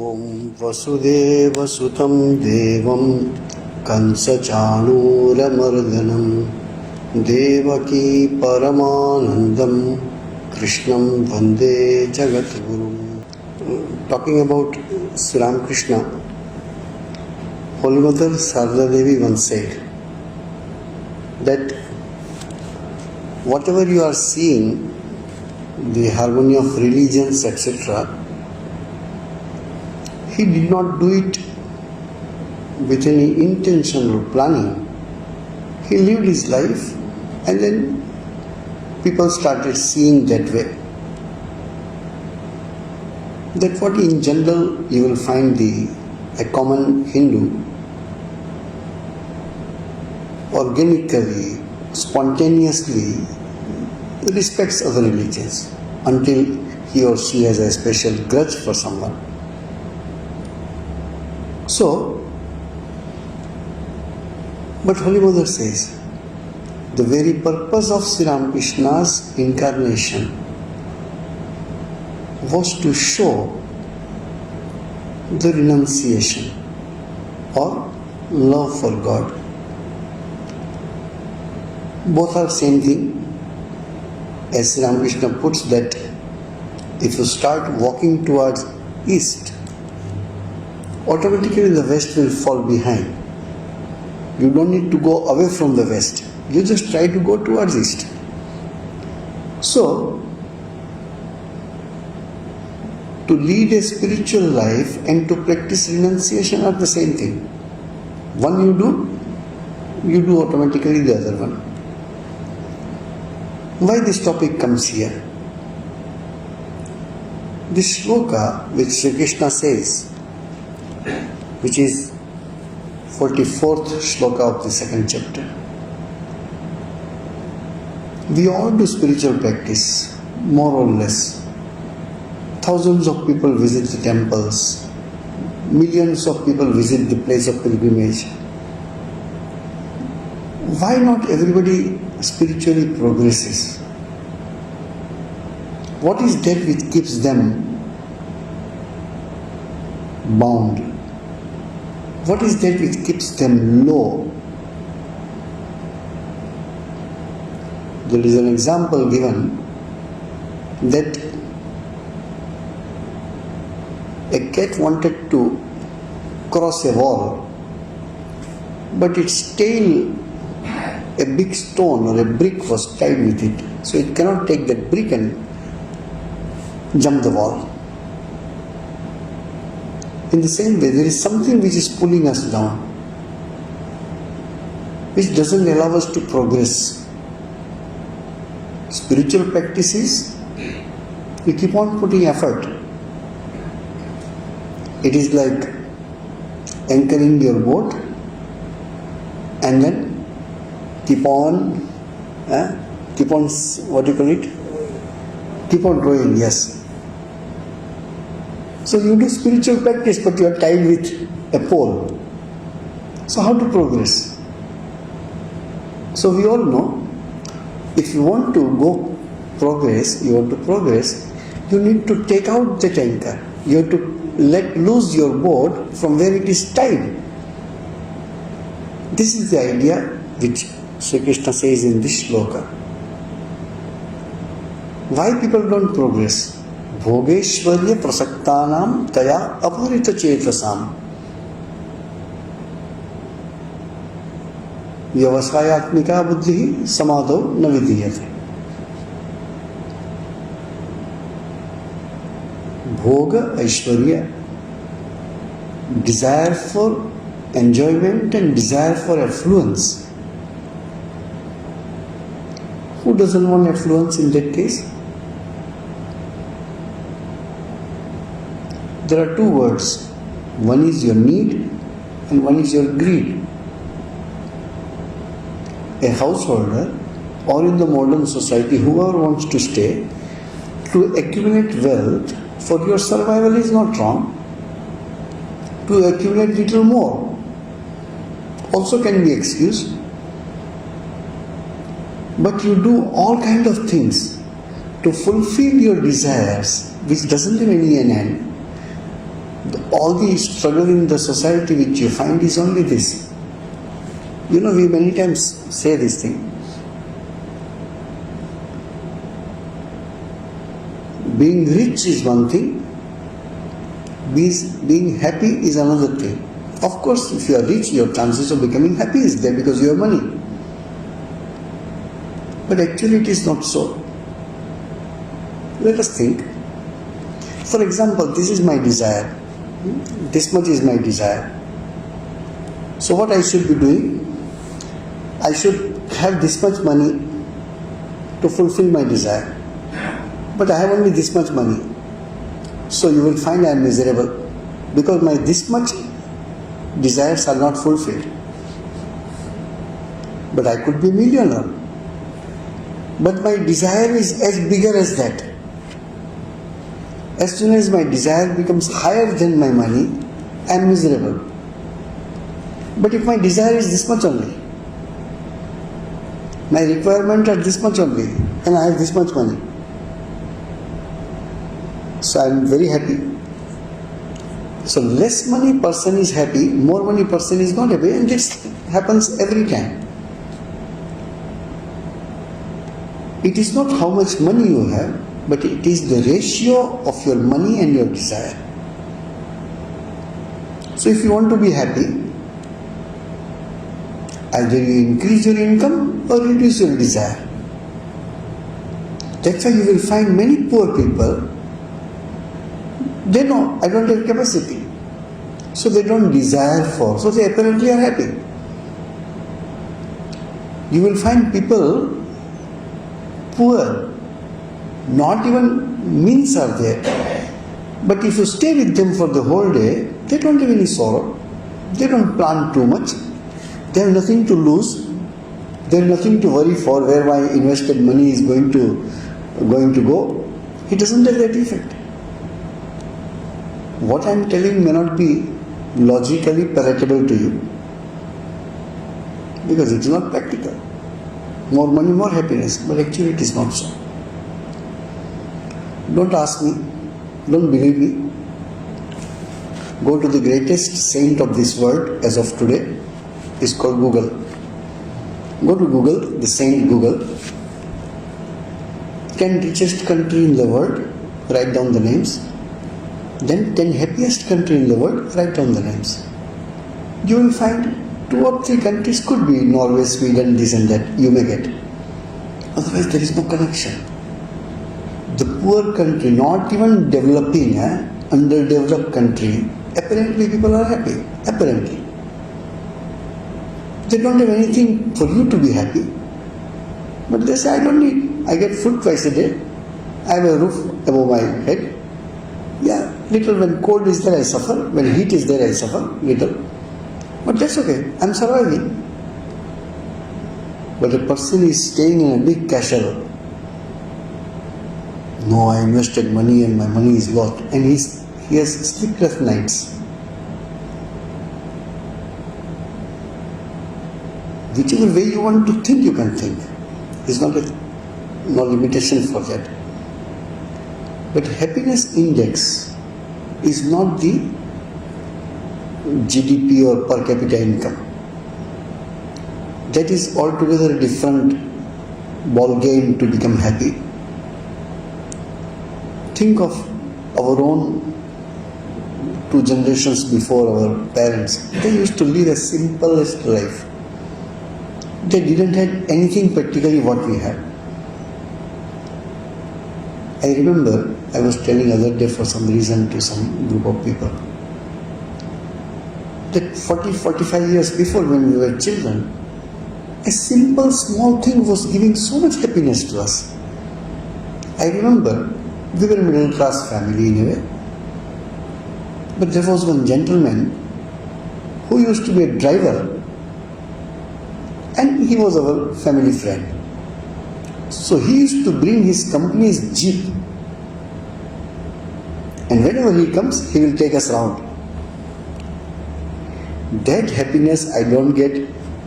ॐ वसुदेवसुतं देवं कंसचाणूरमर्दनं देवकी परमानन्दं कृष्णं वन्दे जगद्गुरुं. Talking about Sri Ramakrishna, Holy Mother Sarada Devi once said that whatever you are seeing, the harmony of religions, etc., he did not do it with any intention or planning. He lived his life and then people started seeing that way. That what in general you will find a common Hindu organically, spontaneously respects other religions until he or she has a special grudge for someone. So, but Holy Mother says, the very purpose of Sri Ramakrishna's incarnation was to show the renunciation or love for God. Both are same thing. As Sri Ramakrishna puts that if you start walking towards east, automatically the west will fall behind. You don't need to go away from the west. You just try to go towards east. So, to lead a spiritual life and to practice renunciation are the same thing. One you do automatically the other one. Why this topic comes here? This shloka which Sri Krishna says, which is 44th shloka of the second chapter. We all do spiritual practice, more or less. Thousands of people visit the temples. Millions of people visit the place of pilgrimage. Why not everybody spiritually progresses? What is that which keeps them bound? What is that which keeps them low? There is an example given that a cat wanted to cross a wall, but its tail, a big stone or a brick was tied with it, so it cannot take that brick and jump the wall. In the same way, there is something which is pulling us down, which doesn't allow us to progress. Spiritual practices, we keep on putting effort. It is like anchoring your boat and then keep on, what do you call it? Keep on rowing, yes. So you do spiritual practice, but you are tied with a pole. So how to progress? So we all know, if you want to progress, you need to take out that anchor. You have to let loose your boat from where it is tied. This is the idea which Sri Krishna says in this shloka. Why people don't progress? भोगेश्वर्य प्रसक्तानाम तया अपहृत चेतसाम व्यवसायात्मिका बुद्धि समाधौ न विधीयते. भोग ऐश्वर्य, desire for enjoyment and desire for affluence. Who doesn't want affluence in that case? There are two words. One is your need and one is your greed. A householder, or in the modern society, whoever wants to stay, to accumulate wealth for your survival is not wrong. To accumulate little more also can be excused. But you do all kind of things to fulfill your desires, which doesn't have any end. All the struggle in the society which you find is only this. We many times say this thing. Being rich is one thing, being happy is another thing. Of course, if you are rich, your chances of becoming happy is there because you have money. But actually it is not so. Let us think. For example, this is my desire. This much is my desire. So what I should be doing? I should have this much money to fulfill my desire. But I have only this much money. So you will find I am miserable because my this much desires are not fulfilled. But I could be millionaire. But my desire is as bigger as that. As soon as my desire becomes higher than my money, I am miserable. But if my desire is this much only, my requirement are this much only, and I have this much money, so I am very happy. So less money person is happy, more money person is not happy, and this happens every time. It is not how much money you have, but it is the ratio of your money and your desire. So if you want to be happy, either you increase your income or reduce your desire. That's why you will find many poor people, they know I don't have capacity, so they don't desire for, so they apparently are happy. You will find people poor, not even means are there, but if you stay with them for the whole day, they don't have any sorrow, they don't plan too much, they have nothing to lose, they have nothing to worry for where my invested money is going to go. It doesn't have that effect. What I am telling may not be logically palatable to you because it is not practical. More money, more happiness, but actually it is not so. Don't ask me, don't believe me. Go to the greatest saint of this world as of today, is called Google. Go to Google, the saint Google. 10 richest country in the world, write down the names. Then 10 happiest country in the world, write down the names. You will find 2 or 3 countries could be Norway, Sweden, this and that, you may get. Otherwise there is no connection. The poor country, not even developing, underdeveloped country, apparently people are happy. Apparently. They don't have anything for you to be happy. But they say, I don't need. I get food twice a day. I have a roof above my head. Yeah, little when cold is there I suffer. When heat is there I suffer, little. But that's okay. I'm surviving. But a person is staying in a big castle. No, I invested money and my money is lost. And he has sleepless nights. Whichever way you want to think, you can think. There's no limitation for that. But happiness index is not the GDP or per capita income. That is altogether a different ball game to become happy. Think of our own 2 generations before our parents. They used to live a simplest life. They didn't have anything practically what we had. I remember I was telling other day for some reason to some group of people that 40-45 years before when we were children, a simple small thing was giving so much happiness to us. I remember we were a middle class family in a way, but there was one gentleman who used to be a driver and he was our family friend. So he used to bring his company's jeep, and whenever he comes, he will take us around. That happiness I don't get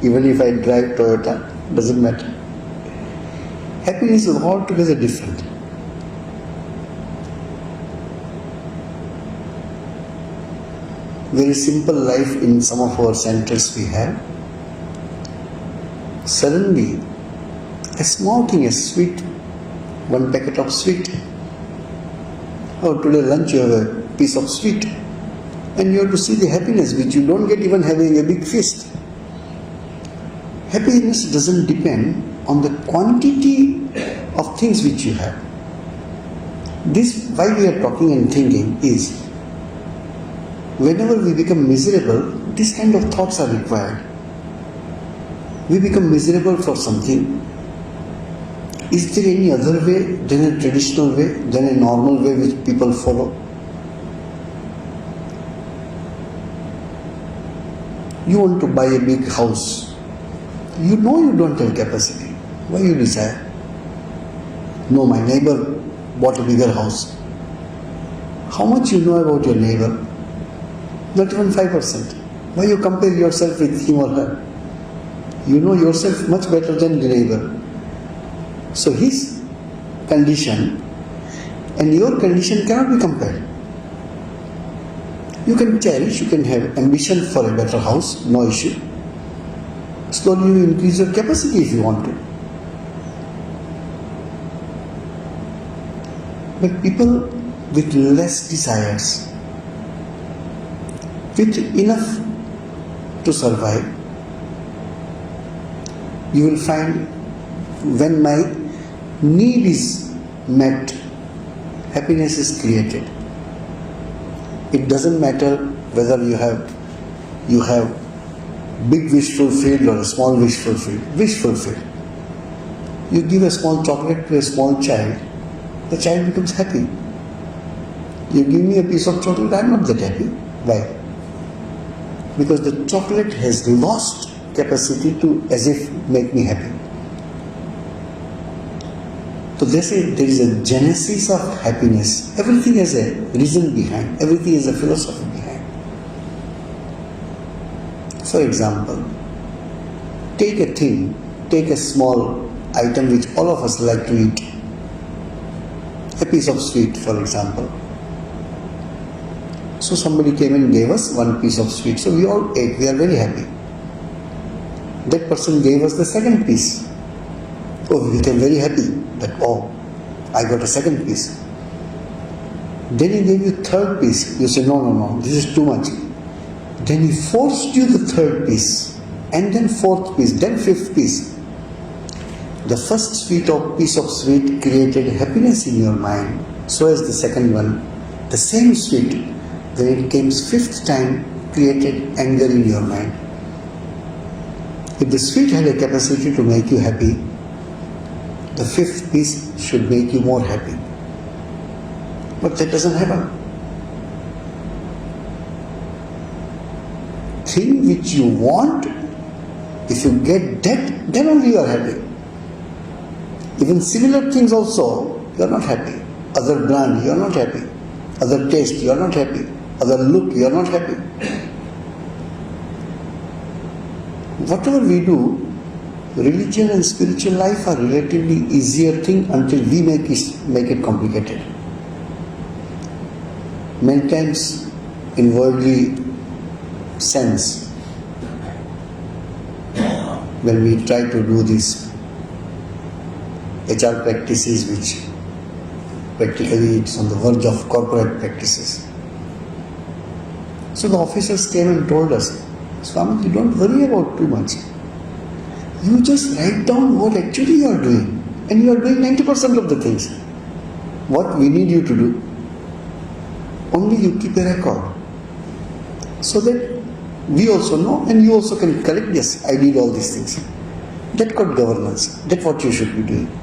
even if I drive Toyota, doesn't matter. Happiness is altogether different. very simple life in some of our centers we have. Suddenly, a small thing, a sweet, one packet of sweet, or today lunch you have a piece of sweet, and you have to see the happiness which you don't get even having a big feast. Happiness doesn't depend on the quantity of things which you have. This, why we are talking and thinking, is whenever we become miserable, these kind of thoughts are required. We become miserable for something. Is there any other way than a traditional way, than a normal way which people follow? You want to buy a big house. You know you don't have capacity. Why you desire? No, my neighbor bought a bigger house. How much you know about your neighbor? Not even 5%. Why you compare yourself with him or her? You know yourself much better than the neighbor. So his condition and your condition cannot be compared. You can cherish, you can have ambition for a better house, no issue. Slowly you increase your capacity if you want to. But people with less desires, with enough to survive, you will find when my need is met, happiness is created. It doesn't matter whether you have big wish fulfilled or a small wish fulfilled. Wish fulfilled. You give a small chocolate to a small child, the child becomes happy. You give me a piece of chocolate, I am not that happy. Why? Because the chocolate has lost capacity to as if make me happy. So they say there is a genesis of happiness. Everything has a reason behind. Everything has a philosophy behind. For example, take a small item which all of us like to eat. A piece of sweet, for example. So somebody came and gave us one piece of sweet. So we all ate. We are very happy. That person gave us the second piece. Oh, we became very happy that, oh, I got a second piece. Then he gave you third piece. You say, no, this is too much. Then he forced you the third piece, and then fourth piece, then fifth piece. The first piece of sweet created happiness in your mind. So as the second one, the same sweet, when it came fifth time, created anger in your mind. If the sweet had a capacity to make you happy, the fifth piece should make you more happy. But that doesn't happen. Thing which you want, if you get that, then only you are happy. Even similar things also, you are not happy. Other brand, you are not happy. Other taste, you are not happy. Other look, you are not happy. Whatever we do, religion and spiritual life are relatively easier thing until we make it complicated. Many times in worldly sense, when we try to do these HR practices which practically it's on the verge of corporate practices. So the officers came and told us, Swami, you don't worry about too much. You just write down what actually you are doing, and you are doing 90% of the things. What we need you to do, only you keep a record, so that we also know and you also can correct, yes, I did all these things. That called governance. That's what you should be doing.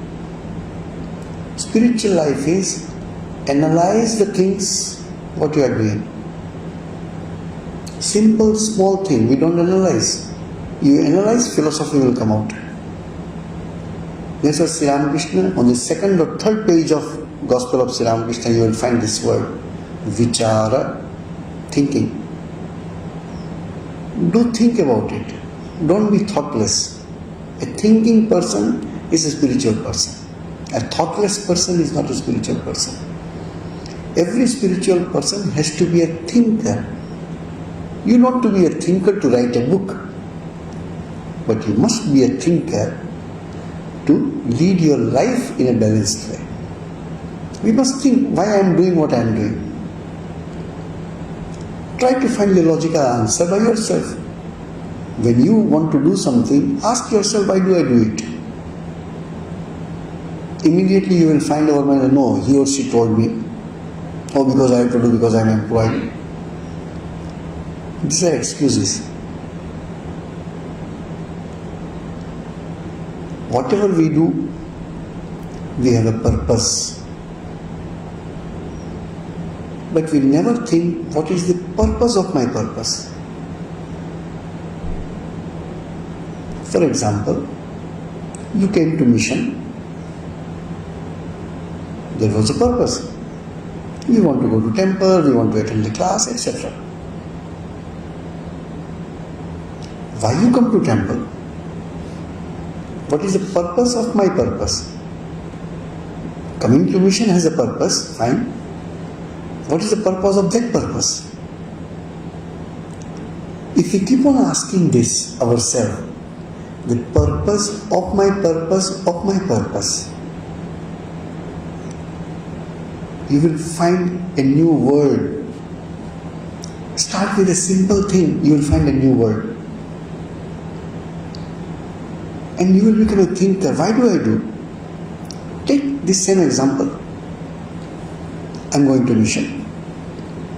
Spiritual life is analyze the things what you are doing. Simple, small thing, we don't analyze. You analyze, philosophy will come out. Yes, Sri Ramakrishna, on the second or third page of Gospel of Sri Ramakrishna, you will find this word, vichara, thinking. Do think about it. Don't be thoughtless. A thinking person is a spiritual person. A thoughtless person is not a spiritual person. Every spiritual person has to be a thinker. You not to be a thinker to write a book, but you must be a thinker to lead your life in a balanced way. We must think why I am doing what I am doing. Try to find the logical answer by yourself. When you want to do something, ask yourself, why do I do it? Immediately you will find our mind, no, he or she told me. Oh, because I have to do, because I am employed. These are excuses. Whatever we do, we have a purpose. But we never think, what is the purpose of my purpose? For example, you came to mission. There was a purpose. We want to go to temple, we want to attend the class, etc. Why you come to temple? What is the purpose of my purpose? Coming to mission has a purpose, fine. What is the purpose of that purpose? If we keep on asking this ourselves, the purpose of my purpose of my purpose, you will find a new world. Start with a simple thing, you will find a new world. And you will become a thinker. Why do I do? Take this same example. I am going to mission.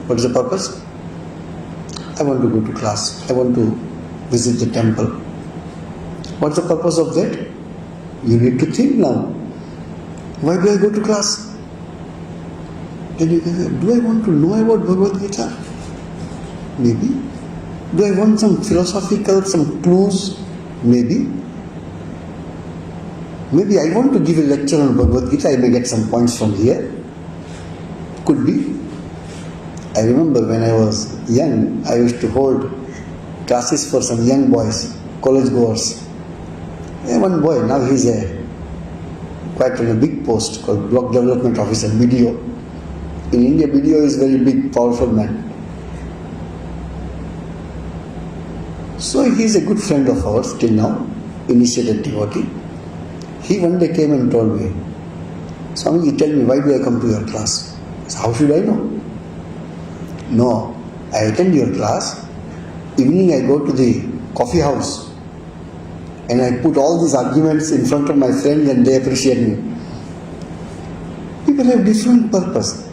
What is the purpose? I want to go to class. I want to visit the temple. What's the purpose of that? You need to think now. Why do I go to class? Then you can say, do I want to know about Bhagavad Gita? Maybe. Do I want some philosophical, some clues? Maybe. Maybe I want to give a lecture on Bhagavad Gita, I may get some points from here. Could be. I remember when I was young, I used to hold classes for some young boys, college goers. One boy, now he's quite on a big post called Block Development Officer, BDO. In India, BDO is very big, powerful man. So he is a good friend of ours till now, initiated devotee. He one day came and told me, Swami, you tell me, why do I come to your class? I said, how should I know? No, I attend your class. Evening I go to the coffee house and I put all these arguments in front of my friends and they appreciate me. People have different purpose.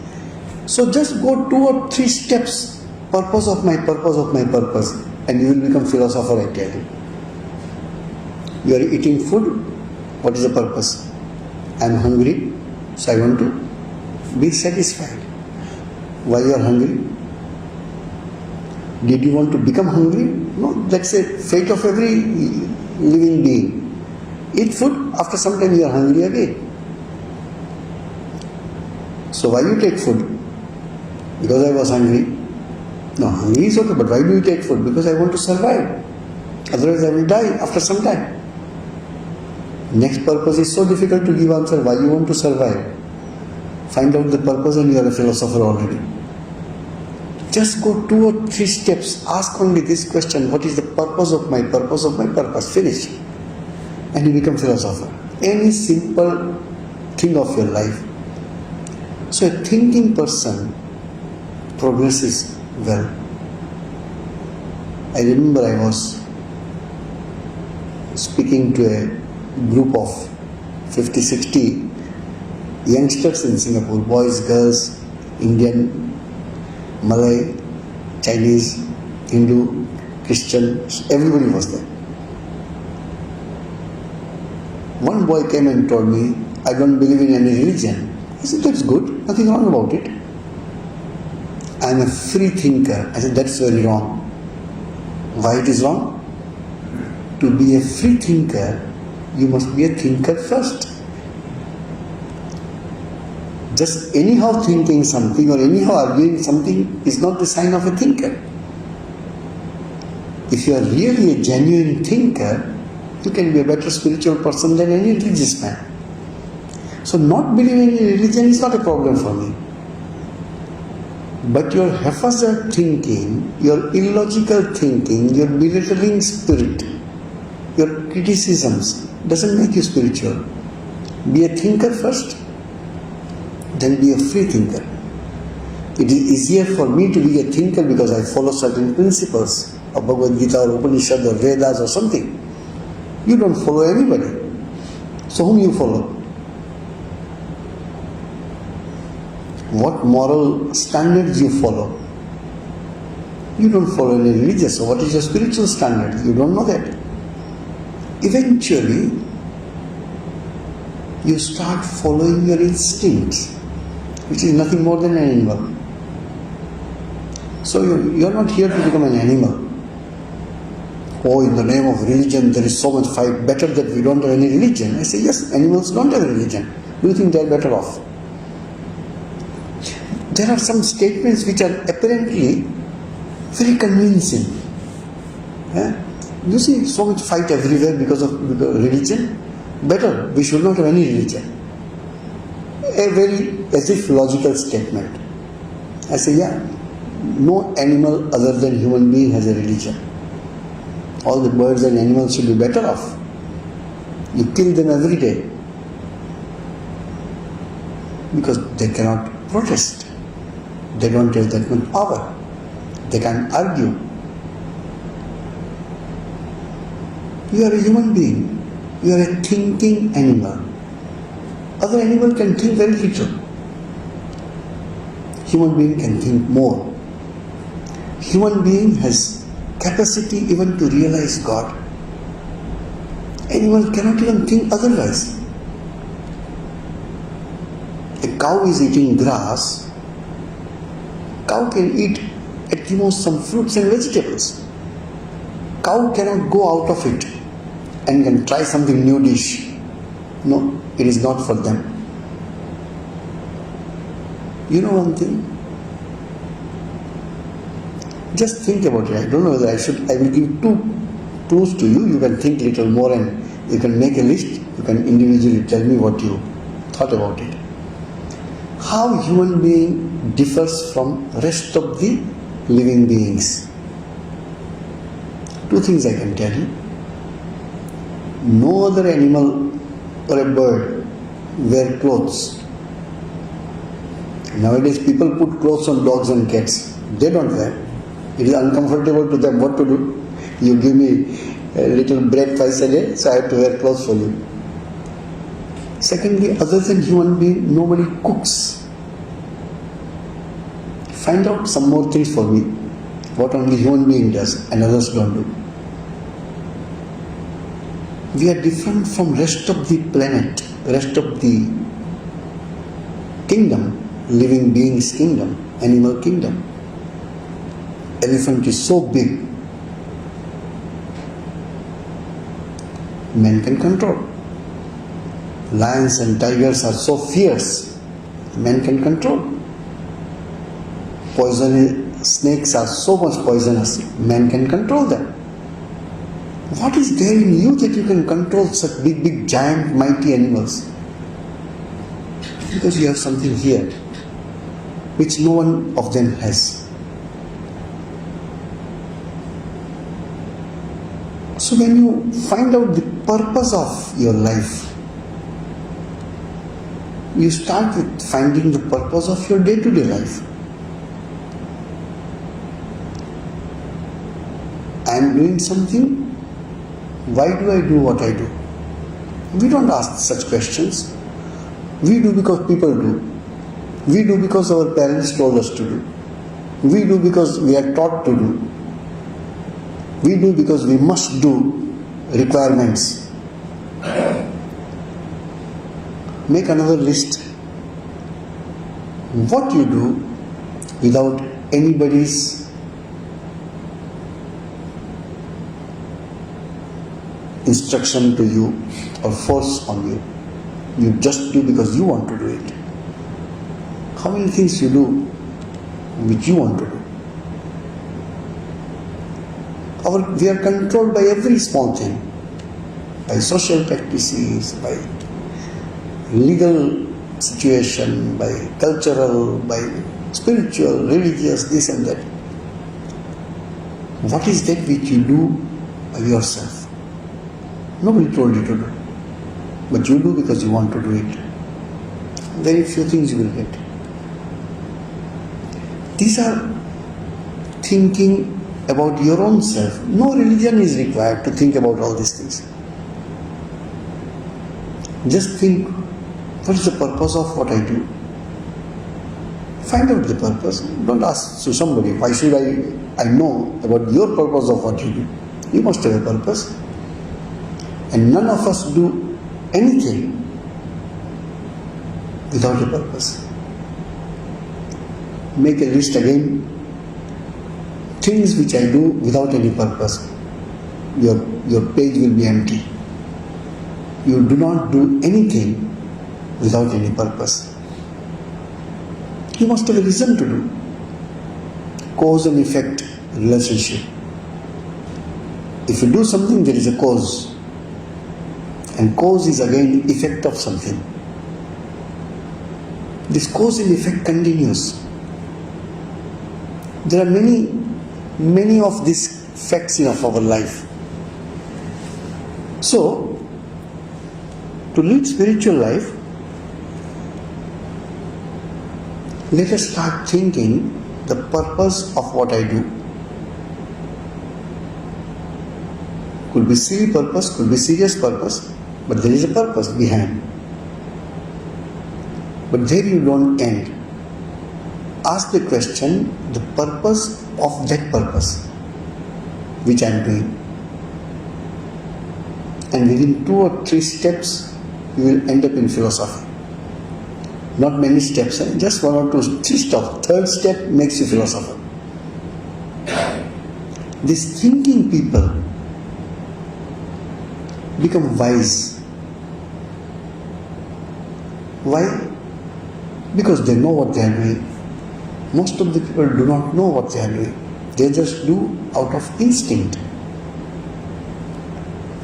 So just go 2 or 3 steps, purpose of my purpose, and you will become philosopher, I tell you. You are eating food. What is the purpose? I am hungry, so I want to be satisfied. Why you are hungry? Did you want to become hungry? No, that's a fate of every living being. Eat food, after some time you are hungry again. So why you take food? Because I was hungry. No, hungry is okay, but why do you take food? Because I want to survive. Otherwise I will die after some time. Next purpose is so difficult to give answer. Why you want to survive? Find out the purpose and you are a philosopher already. Just go 2 or 3 steps. Ask only this question. What is the purpose of my purpose? Finish. And you become philosopher. Any simple thing of your life. So a thinking person progresses well. I remember I was speaking to a group of 50-60 youngsters in Singapore, boys, girls, Indian, Malay, Chinese, Hindu, Christian, everybody was there. One boy came and told me, I don't believe in any religion. I said, that's good, nothing wrong about it. I am a free thinker. I said, that's very wrong. Why it is wrong? To be a free thinker, you must be a thinker first. Just anyhow thinking something or anyhow arguing something is not the sign of a thinker. If you are really a genuine thinker, you can be a better spiritual person than any religious man. So not believing in religion is not a problem for me. But your haphazard thinking, your illogical thinking, your belittling spirit, your criticisms doesn't make you spiritual. Be a thinker first, then be a free thinker. It is easier for me to be a thinker because I follow certain principles of Bhagavad Gita or Upanishad or Vedas or something. You don't follow anybody. So whom you follow? What moral standards you follow? You don't follow any religious. So what is your spiritual standard? You don't know that. Eventually, you start following your instincts, which is nothing more than an animal. So you are not here to become an animal. Oh, in the name of religion, there is so much fight. Better that we don't have any religion. I say, yes, animals don't have a religion. Do you think they are better off? There are some statements which are apparently very convincing. You see so much fight everywhere because of religion. Better, we should not have any religion. A very as if logical statement. I say, yeah, no animal other than human being has a religion. All the birds and animals should be better off. You kill them every day because they cannot protest. They don't have that much power. They can't argue. You are a human being. You are a thinking animal. Other animal can think very little. Human being can think more. Human being has capacity even to realize God. Animal cannot even think otherwise. A cow is eating grass. Cow can eat at the most some fruits and vegetables. Cow cannot go out of it and can try something new dish. No, it is not for them. You know one thing? Just think about it. I don't know whether I will give 2 clues to you. You can think little more and you can make a list. You can individually tell me what you thought about it. How human being differs from rest of the living beings. 2 things I can tell you. No other animal or a bird wear clothes. Nowadays people put clothes on dogs and cats. They don't wear. It is uncomfortable to them. What to do? You give me a little bread twice a day, so I have to wear clothes for you. Secondly, other than human being, nobody cooks. Find out some more things for me. What only human being does and others don't do. We are different from rest of the planet, rest of the kingdom, living beings kingdom, animal kingdom. Elephant is so big, men can control. Lions and tigers are so fierce, men can control. Poisonous snakes are so much poisonous, men can control them. What is there in you that you can control such big, giant, mighty animals? Because you have something here which no one of them has. So when you find out the purpose of your life, you start with finding the purpose of your day-to-day life. I am doing something. Why do I do what I do? We don't ask such questions. We do because people do. We do because our parents told us to do. We do because we are taught to do. We do because we must do requirements. Make another list. What you do without anybody's instruction to you or force on you. You just do because you want to do it. How many things you do which you want to do? We are controlled by every small thing, by social practices, by legal situation, by cultural, by spiritual, religious, this and that. What is that which you do by yourself? Nobody told you to do. But you do because you want to do it. Very few things you will get. These are thinking about your own self. No religion is required to think about all these things. Just think, what is the purpose of what I do? Find out the purpose. Don't ask to somebody, why should I know about your purpose of what you do? You must have a purpose. And none of us do anything without a purpose. Make a list again. Things which I do without any purpose. Your page will be empty. You do not do anything without any purpose. You must have a reason to do. Cause and effect relationship. If you do something, there is a cause. And cause is again effect of something. This cause and effect continues. There are many of these facts in our life. So, to lead spiritual life, let us start thinking the purpose of what I do. Could be silly purpose, could be serious purpose, but there is a purpose behind. But there you don't end. Ask the question, the purpose of that purpose which I am doing. And within 2 or 3 steps, you will end up in philosophy. Not many steps, just 1 or 2, 3 steps. Third step makes you philosopher. These thinking people become wise. Why? Because they know what they are doing. Most of the people do not know what they are doing. They just do out of instinct.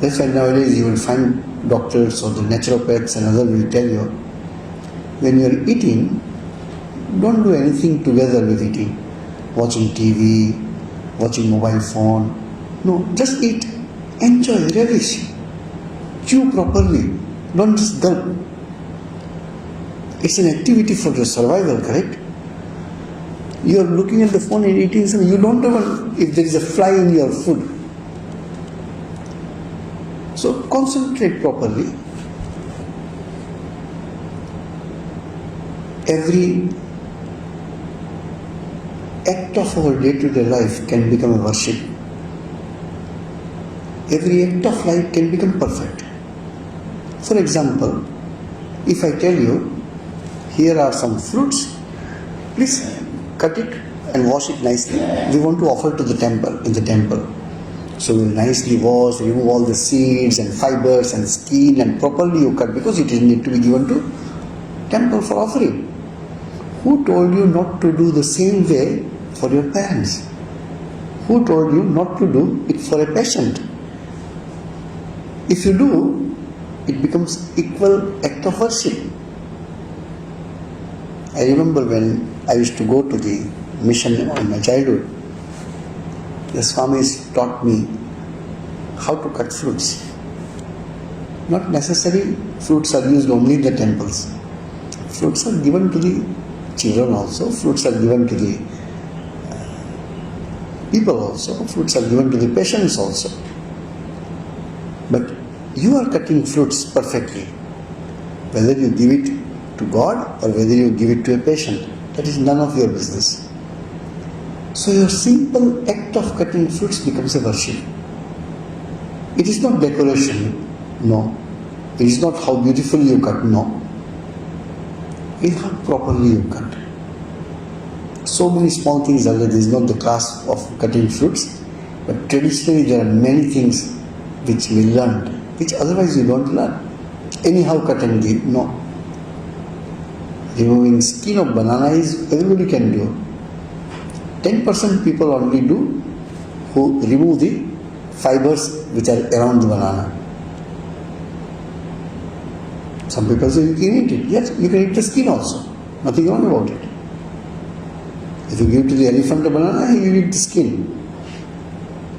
That's why nowadays you will find doctors or the naturopaths and others will tell you, when you are eating, don't do anything together with eating. Watching TV, watching mobile phone. No, just eat. Enjoy, relish. Chew properly. Don't just gulp. It's an activity for your survival, correct? You are looking at the phone and eating something. You don't know if there is a fly in your food. So concentrate properly. Every act of our day-to-day life can become a worship. Every act of life can become perfect. For example, if I tell you, here are some fruits, please cut it and wash it nicely. We want to offer to the temple, in the temple. So we'll nicely wash, remove all the seeds and fibers and skin and properly you cut because it need to be given to temple for offering. Who told you not to do the same way for your parents? Who told you not to do it for a patient? If you do, it becomes equal act of worship. I remember when I used to go to the mission in my childhood, the Swamis taught me how to cut fruits. Not necessarily fruits are used only in the temples. Fruits are given to the children also, fruits are given to the people also, fruits are given to the patients also. But you are cutting fruits perfectly. Whether you give it to God or whether you give it to a patient, that is none of your business. So your simple act of cutting fruits becomes a worship. It is not decoration, no. It is not how beautifully you cut, no. It is how properly you cut. So many small things are there. This is not the class of cutting fruits, but traditionally there are many things which we learned, which otherwise you don't learn. Anyhow cut and give, no. Removing skin of banana is everybody can do. 10% people only do who remove the fibers which are around the banana. Some people say you can eat it. Yes, you can eat the skin also. Nothing wrong about it. If you give to the elephant a banana, he will eat the skin.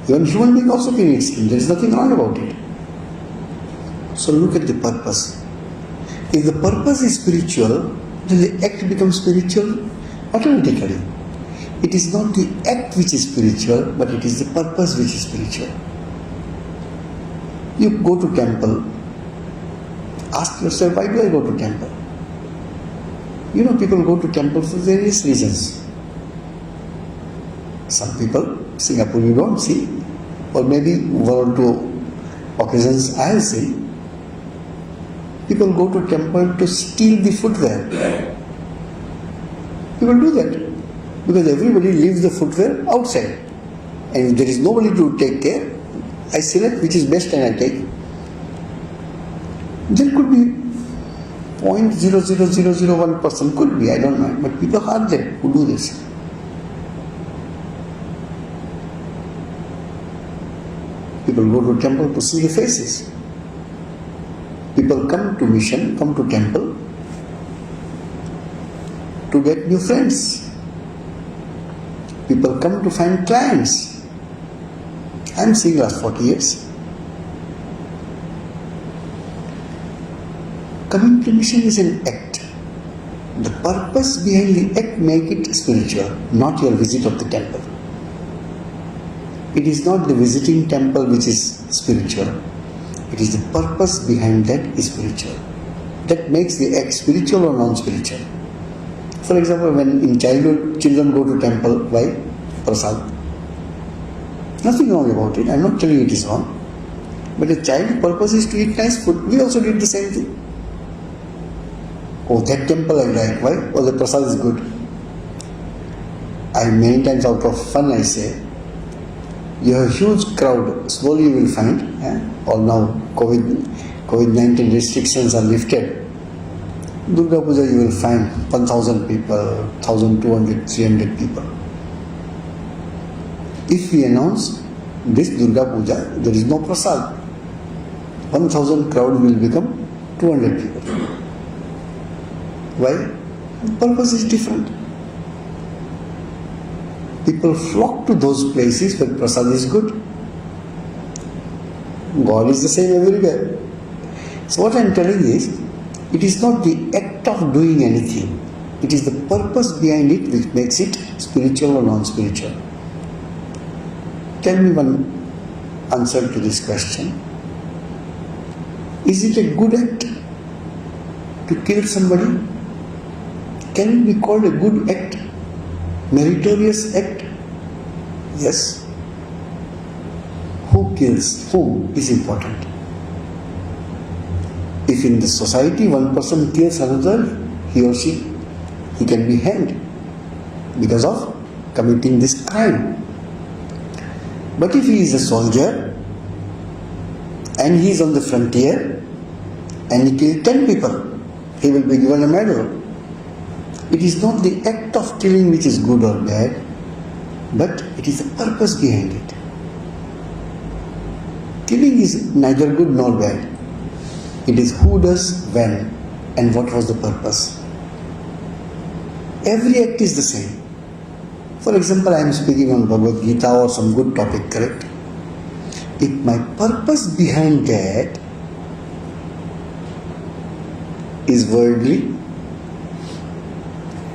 Even human being also can eat skin. There is nothing wrong about it. So look at the purpose. If the purpose is spiritual, then the act becomes spiritual automatically. It is not the act which is spiritual, but it is the purpose which is spiritual. You go to temple, ask yourself, why do I go to temple? You know, people go to temple for various reasons. Some people, Singapore you don't see, or maybe one or two occasions I have seen. People go to temple to steal the footwear. People do that because everybody leaves the footwear outside, and if there is nobody to take care, I select which is best and I take. There could be 0.00001%, could be, I don't know, but people are there who do this. People go to temple to see the faces. People come to mission, come to temple to get new friends. People come to find clients. I am seeing last 40 years. Coming to mission is an act. The purpose behind the act make it spiritual, not your visit of the temple. It is not the visiting temple which is spiritual. It is the purpose behind that is spiritual. That makes the act spiritual or non-spiritual. For example, when in childhood children go to temple, why? Prasad. Nothing wrong about it. I am not telling you it is wrong. But the child's purpose is to eat nice food. We also did the same thing. Oh, that temple I like. Why? Oh, the prasad is good. I many times out of fun I say, you have a huge crowd, slowly you will find, or now COVID-19 restrictions are lifted. Durga Puja you will find 1,000 people, 1,200, 300 people. If we announce this Durga Puja, there is no prasad. 1,000 crowd will become 200 people. Why? The purpose is different. People flock to those places where prasad is good. God is the same everywhere. So what I am telling is, it is not the act of doing anything. It is the purpose behind it which makes it spiritual or non-spiritual. Tell me one answer to this question. Is it a good act to kill somebody? Can it be called a good act? Meritorious act? Yes. Who kills whom is important. If in the society one person kills another, he or she can be hanged because of committing this crime. But if he is a soldier and he is on the frontier and he killed 10 people, he will be given a medal. It is not the act of killing which is good or bad, but it is the purpose behind it. Killing is neither good nor bad. It is who does, when, and what was the purpose. Every act is the same. For example, I am speaking on Bhagavad Gita or some good topic, correct? If my purpose behind that is worldly,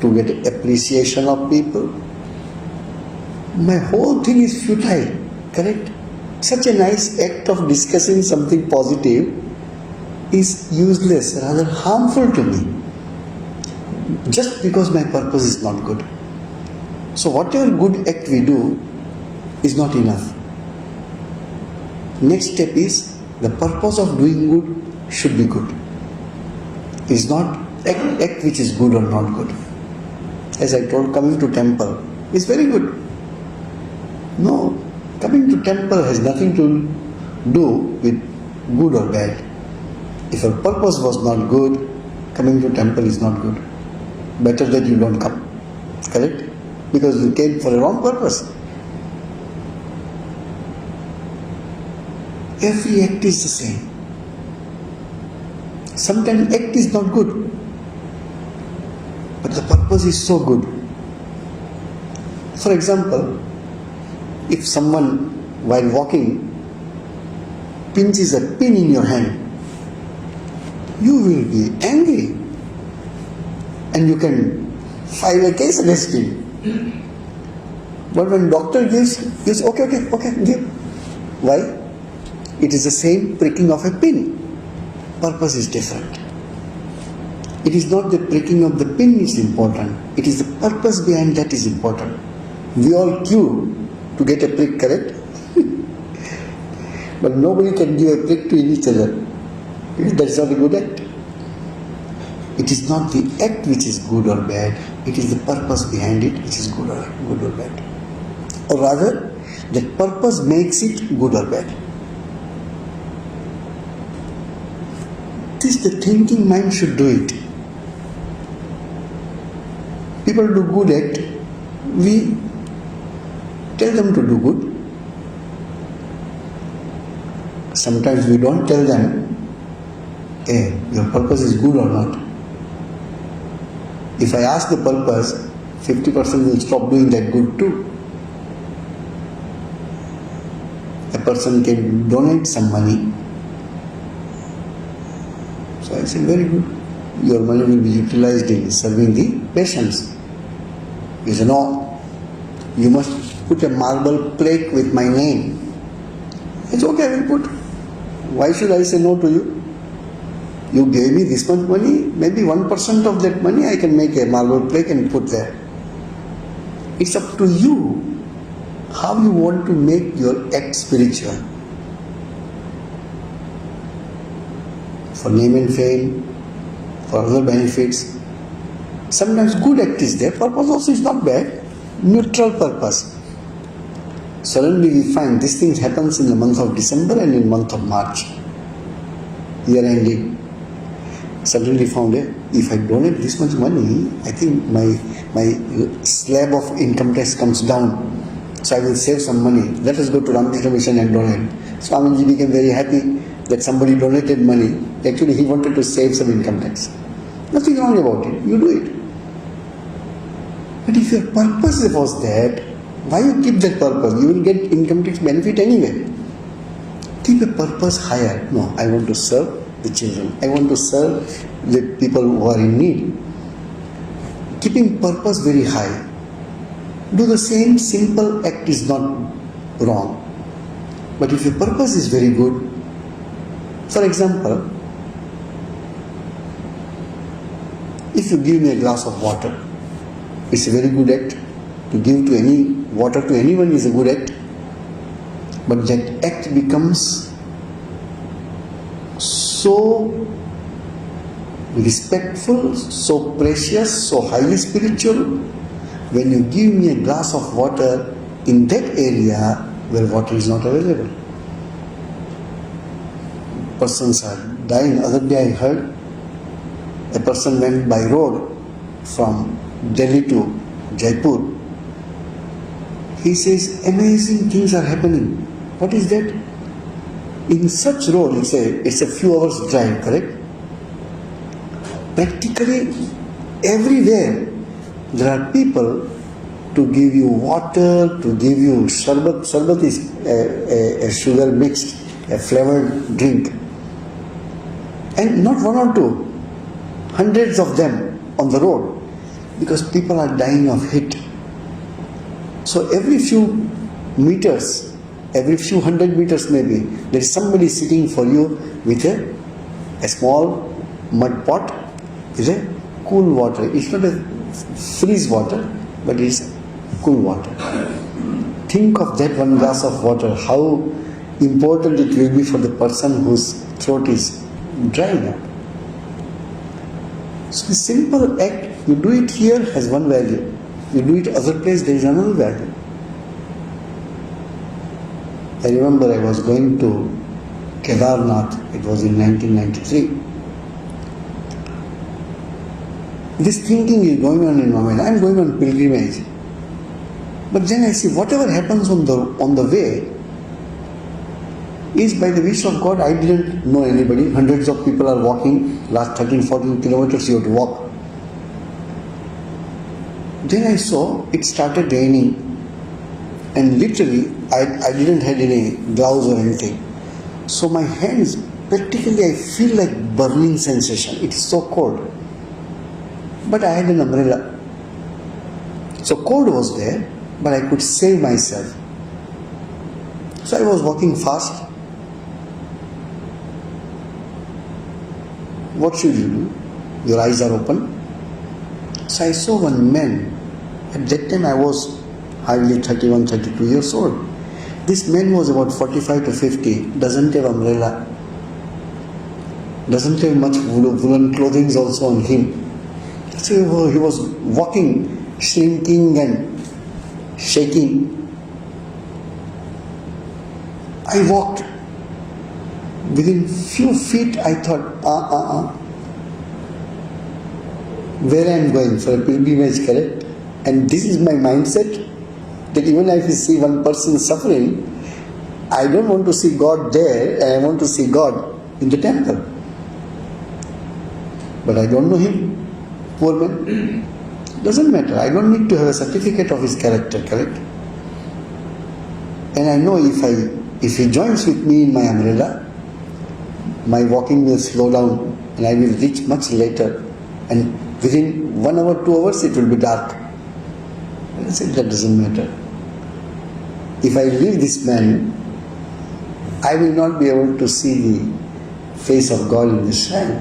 to get appreciation of people, my whole thing is futile, correct? Such a nice act of discussing something positive is useless, rather harmful to me, just because my purpose is not good. So whatever good act we do is not enough. Next step is the purpose of doing good should be good. It is not act which is good or not good. As I told, coming to temple is very good. No, coming to temple has nothing to do with good or bad. If your purpose was not good, coming to temple is not good. Better that you don't come, correct? Because you came for a wrong purpose. Every act is the same. Sometimes act is not good, but the purpose is so good. For example, if someone while walking pinches a pin in your hand, you will be angry and you can file a case against him. But when doctor gives, you say, okay, give. Why? It is the same pricking of a pin. Purpose is different. It is not the pricking of the pin is important. It is the purpose behind that is important. We all queue to get a prick, correct? But nobody can give a prick to each other. That is not a good act. It is not the act which is good or bad. It is the purpose behind it which is good or bad. Or rather, that purpose makes it good or bad. This the thinking mind should do it. People do good act, we tell them to do good. Sometimes we don't tell them, hey, your purpose is good or not. If I ask the purpose, 50% will stop doing that good too. A person can donate some money. So I say, very good. Your money will be utilized in serving the patients. You say, no, you must put a marble plate with my name. It's okay, I will put. Why should I say no to you? You gave me this much money, maybe 1% of that money I can make a marble plate and put there. It's up to you how you want to make your act spiritual. For name and fame, for other benefits. Sometimes good act is there, purpose also is not bad, neutral purpose. Suddenly we find this thing happens in the month of December and in the month of March, year ending. Suddenly found if I donate this much money, I think my slab of income tax comes down. So I will save some money. Let us go to Ramakrishna Mission and donate. Swamiji became very happy that somebody donated money. Actually he wanted to save some income tax. Nothing wrong about it. You do it. But if your purpose was that, why you keep that purpose? You will get income tax benefit anyway. Keep a purpose higher. No, I want to serve the children. I want to serve the people who are in need. Keeping purpose very high. Do the same simple act is not wrong. But if your purpose is very good, for example, if you give me a glass of water, it's a very good act. To give to any water to anyone is a good act. But that act becomes so respectful, so precious, so highly spiritual when you give me a glass of water in that area where water is not available. Persons are dying. Other day I heard a person went by road from Delhi to Jaipur. He says, amazing things are happening. What is that? In such road, it's a few hours drive, correct? Practically everywhere there are people to give you water, to give you sharbat. Sharbat is a sugar mixed, a flavored drink. And not one or two, hundreds of them on the road, because people are dying of heat. So every few meters, every few 100 meters maybe, there is somebody sitting for you with a small mud pot. It's a cool water. It's not a freeze water, but it's cool water. Think of that one glass of water, how important it will be for the person whose throat is drying up. So the simple act, you do it here has one value. You do it other place, there is another value. I remember I was going to Kedarnath, it was in 1993. This thinking is going on in my mind. I am going on pilgrimage. But then I see whatever happens on the way is by the wish of God. I didn't know anybody. Hundreds of people are walking. Last 13-14 kilometers you have to walk. Then I saw it started raining. And literally, I didn't have any gloves or anything. So my hands, practically I feel like burning sensation. It is so cold. But I had an umbrella. So cold was there, but I could save myself. So I was walking fast. What should you do? Your eyes are open. So I saw one man. At that time I was hardly 31, 32 years old. This man was about 45 to 50, doesn't have umbrella, doesn't have much woolen clothing also on him. So he was walking, shrinking and shaking. I walked. Within few feet I thought, where I am going for a pilgrimage, correct? And this is my mindset, that even if I see one person suffering, I don't want to see God there, I want to see God in the temple. But I don't know him, poor man. Doesn't matter, I don't need to have a certificate of his character, correct? And I know if he joins with me in my umbrella, my walking will slow down and I will reach much later, and within 1 hour, 2 hours it will be dark. And I said, that doesn't matter. If I leave this man, I will not be able to see the face of God in this shrine.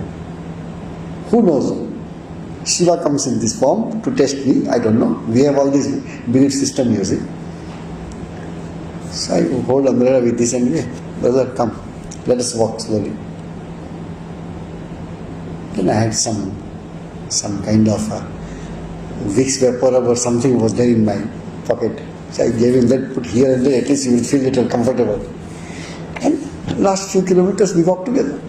Who knows? Shiva comes in this form to test me, I don't know. We have all this belief system music. So I hold umbrella with this and say, brother, come, let us walk slowly. Then I had some kind of Vicks vapor or something was there in my pocket. So I gave him that, put here and there, at least you will feel a little comfortable. And last few kilometers we walked together.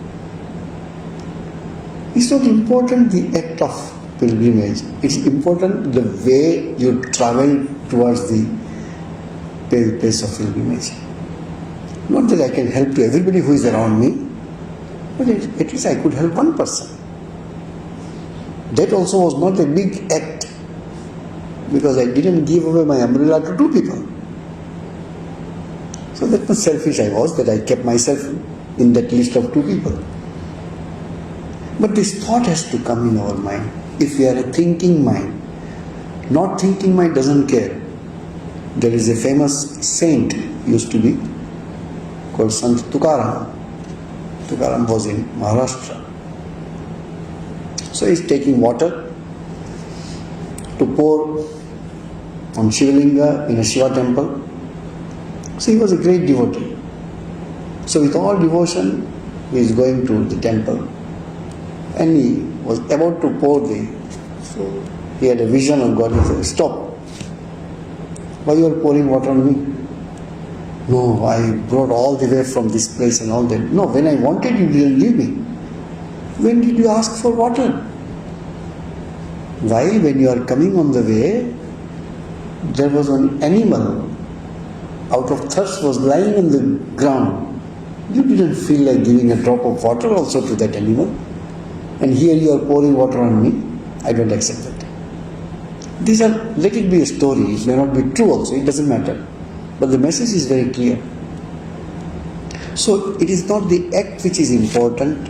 It's not important the act of pilgrimage. It's important the way you travel towards the place of pilgrimage. Not that I can help to everybody who is around me, but at least I could help one person. That also was not a big act, because I didn't give away my umbrella to 2 people. So that much selfish I was, that I kept myself in that list of 2 people. But this thought has to come in our mind. If we are a thinking mind, not thinking mind doesn't care. There is a famous saint, used to be, called Sant Tukaram. Tukaram was in Maharashtra. So he is taking water to pour on Shivalinga in a Shiva temple. So he was a great devotee. So with all devotion, he is going to the temple. And he was about to pour so he had a vision of God. He said, stop. Why you are pouring water on me? No, I brought all the way from this place and all that. No, when I wanted you didn't leave me. When did you ask for water? While when you are coming on the way, there was an animal out of thirst was lying on the ground. You didn't feel like giving a drop of water also to that animal. And here you are pouring water on me. I don't accept that. Let it be a story. It may not be true also. It doesn't matter. But the message is very clear. So it is not the act which is important,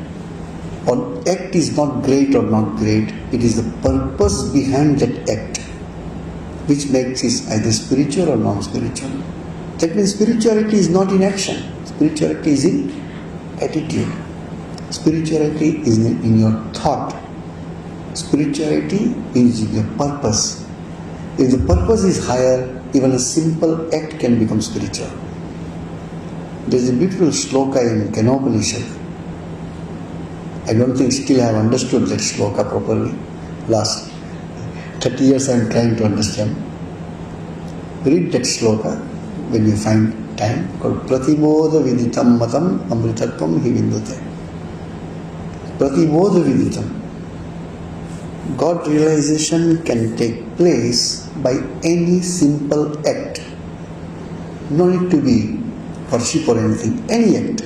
or act is not great or not great. It is the purpose behind that act which makes it either spiritual or non-spiritual. That means spirituality is not in action. Spirituality is in attitude. Spirituality is in your thought. Spirituality is in your purpose. If the purpose is higher, even a simple act can become spiritual. There is a beautiful shloka in Kenopanishad. I don't think still I have understood that shloka properly. Last 30 years I am trying to understand. Read that shloka when you find time, called Pratibodha Viditam Matam Amritatvam Hivindute. Pratibodha Viditam. God realization can take place by any simple act. No need to be worship or anything, any act.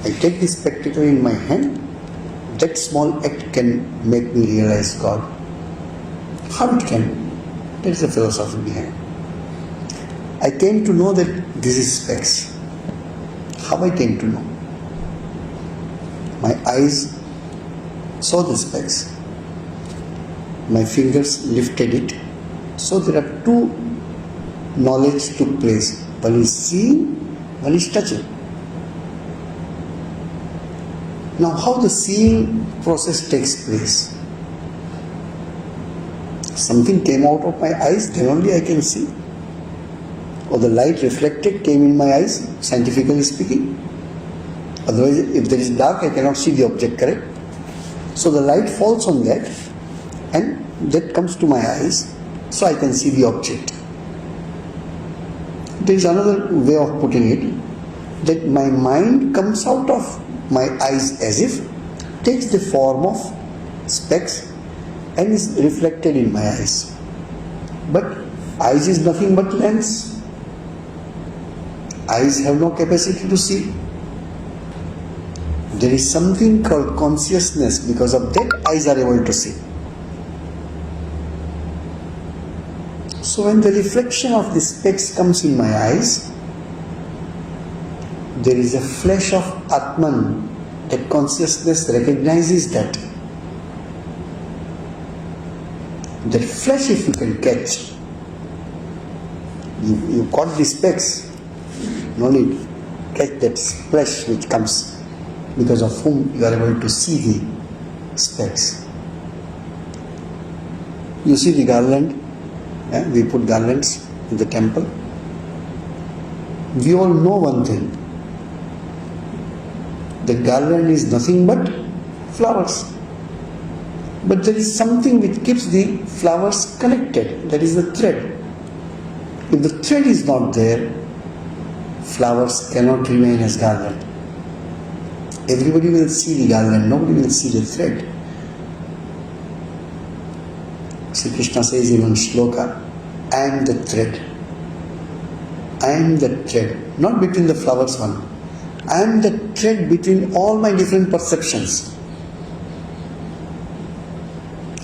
I take this spectacle in my hand, that small act can make me realize God. How it can? There is a philosophy behind. I came to know that this is specs. How I came to know? My eyes saw the specs. My fingers lifted it. So there are two knowledge took place. One is seeing, one is touching. Now how the seeing process takes place? Something came out of my eyes, then only I can see. Or the light reflected came in my eyes, scientifically speaking. Otherwise, if there is dark, I cannot see the object, correct? So the light falls on that and that comes to my eyes, so I can see the object. There is another way of putting it, that my mind comes out of my eyes as if, takes the form of specs and is reflected in my eyes. But eyes is nothing but lens. Eyes have no capacity to see. There is something called consciousness. Because of that, eyes are able to see. So when the reflection of the specs comes in my eyes, there is a flash of Atman. That consciousness recognizes that. That flash, if you can catch, you caught the specs, no need. Catch that flash which comes, because of whom you are able to see the specs. You see the garland, we put garlands in the temple. We all know one thing. The garland is nothing but flowers. But there is something which keeps the flowers connected. That is the thread. If the thread is not there, flowers cannot remain as garland. Everybody will see the garland, nobody will see the thread. Sri Krishna says in one shloka, I am the thread. I am the thread, not between the flowers one. I am the thread between all my different perceptions.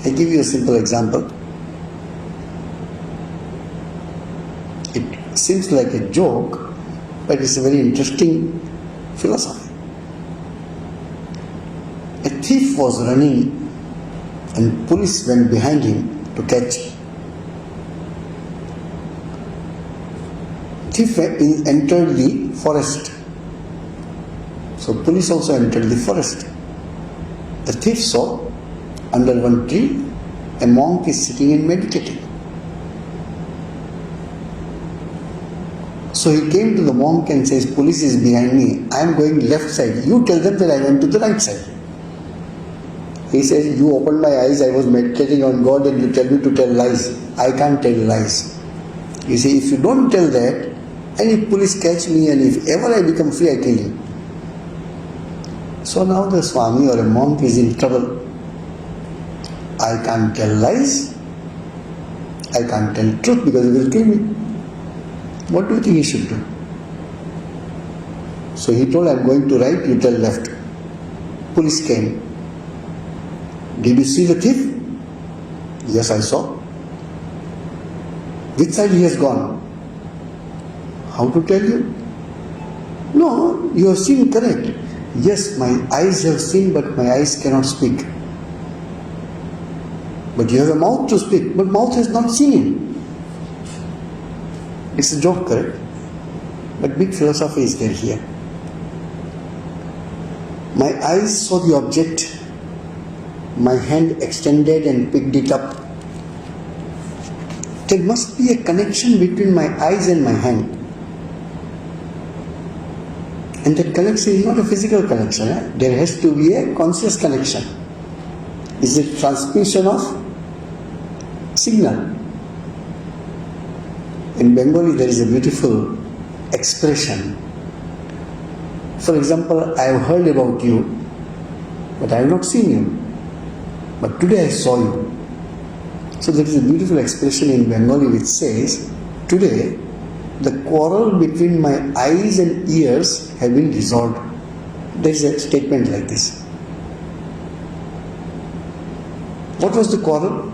I give you a simple example. It seems like a joke, but it's a very interesting philosophy. A thief was running and police went behind him to catch him. Thief entered the forest. So police also entered the forest. The thief saw under one tree a monk is sitting and meditating. So he came to the monk and says, police is behind me, I am going left side. You tell them that I went to the right side. He says, you opened my eyes, I was meditating on God and you tell me to tell lies. I can't tell lies. You see, if you don't tell that, and if police catch me and if ever I become free, I kill you. So now the Swami or a monk is in trouble. I can't tell lies. I can't tell truth because he will kill me. What do you think he should do? So he told, I am going to right, you tell left. Police came. Did you see the thief? Yes, I saw. Which side he has gone? How to tell you? No, you have seen correct. Yes, my eyes have seen, but my eyes cannot speak. But you have a mouth to speak, but mouth has not seen him. It's a joke, correct? But big philosophy is there here. My eyes saw the object, my hand extended and picked it up. There must be a connection between my eyes and my hand. And that connection is not a physical connection. There has to be a conscious connection. It's a transmission of signal. In Bengali there is a beautiful expression. For example, I have heard about you, but I have not seen you. But today I saw you. So there is a beautiful expression in Bengali which says, today the quarrel between my eyes and ears have been resolved. There is a statement like this. What was the quarrel?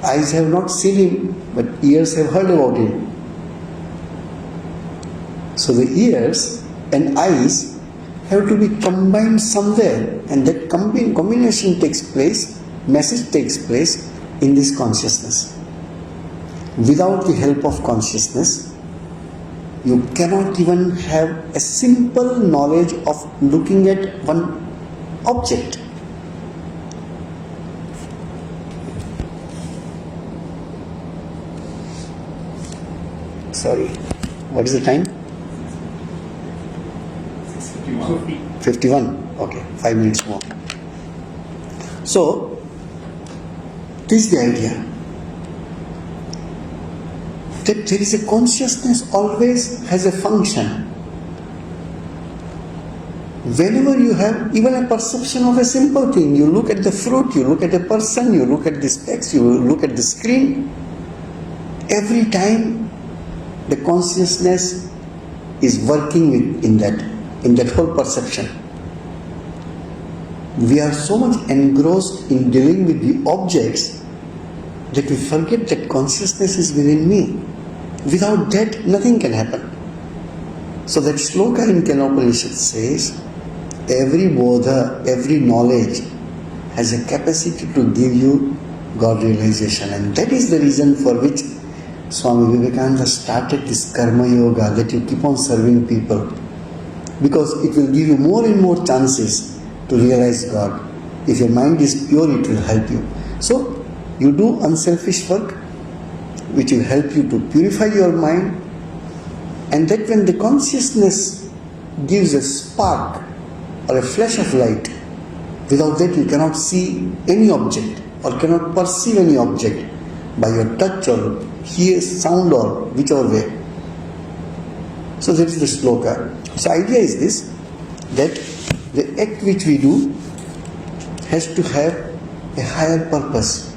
Eyes have not seen him, but ears have heard about him. So the ears and eyes have to be combined somewhere, and that combination takes place, message takes place in this consciousness. Without the help of consciousness, you cannot even have a simple knowledge of looking at one object. Sorry, what is the time? 51. Okay, 5 minutes more. So, this is the idea. That there is a consciousness always has a function. Whenever you have even a perception of a simple thing, you look at the fruit, you look at a person, you look at the specs, you look at the screen, every time the consciousness is working in that whole perception. We are so much engrossed in dealing with the objects that we forget that consciousness is within me. Without that, nothing can happen. So that sloka in Kenopanishad says, every bodha, every knowledge has a capacity to give you God realization. And that is the reason for which Swami Vivekananda started this karma yoga, that you keep on serving people. Because it will give you more and more chances to realize God. If your mind is pure, it will help you. So, you do unselfish work, which will help you to purify your mind, and that when the consciousness gives a spark or a flash of light, without that you cannot see any object or cannot perceive any object by your touch or hear sound or whichever way. So that is the sloka. So idea is this, that the act which we do has to have a higher purpose.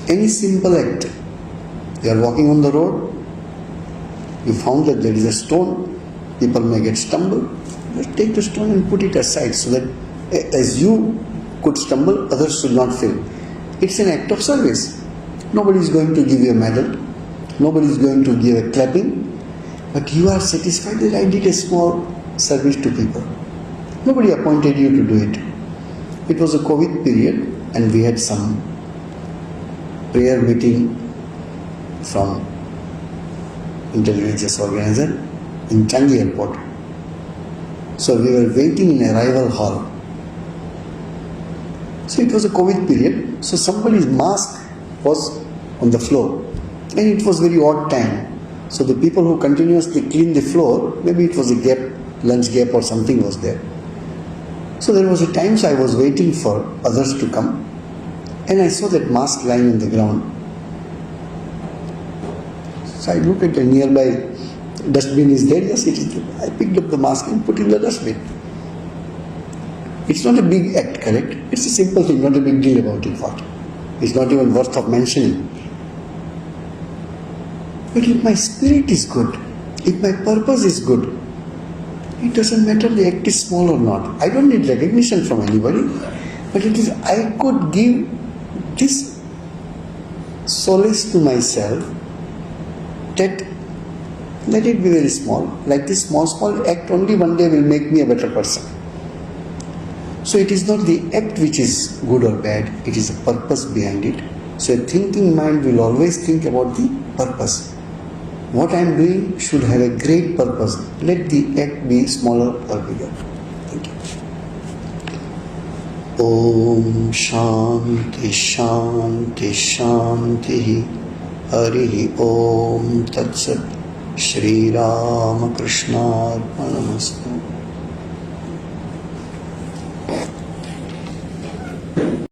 Any simple act, you are walking on the road, you found that there is a stone, people may get stumbled, just take the stone and put it aside so that as you could stumble, others should not fail. It's an act of service. Nobody is going to give you a medal, nobody is going to give a clapping, but you are satisfied that I did a small service to people. Nobody appointed you to do it. It was a COVID period and we had some prayer meeting from interreligious organizer in Changi airport. So we were waiting in arrival hall. So it was a COVID period, so somebody's mask was on the floor and it was very odd time. So the people who continuously clean the floor, maybe it was a gap, lunch gap or something was there. So there was a time, so I was waiting for others to come and I saw that mask lying on the ground. So I looked at the nearby dustbin, is there? Yes, it is there. I picked up the mask and put in the dustbin. It's not a big act, correct? It's a simple thing, not a big deal about it. What? It's not even worth of mentioning. But if my spirit is good, if my purpose is good, it doesn't matter the act is small or not. I don't need recognition from anybody, but it is I could give this solace to myself that let it be very small. Like this small act only one day will make me a better person. So it is not the act which is good or bad, it is the purpose behind it. So a thinking mind will always think about the purpose. What I am doing should have a great purpose. Let the act be smaller or bigger. Thank you. Om Shanti Shanti Shanti Hari Om Tat Sat Sri Ramakrishna Arpanamastu.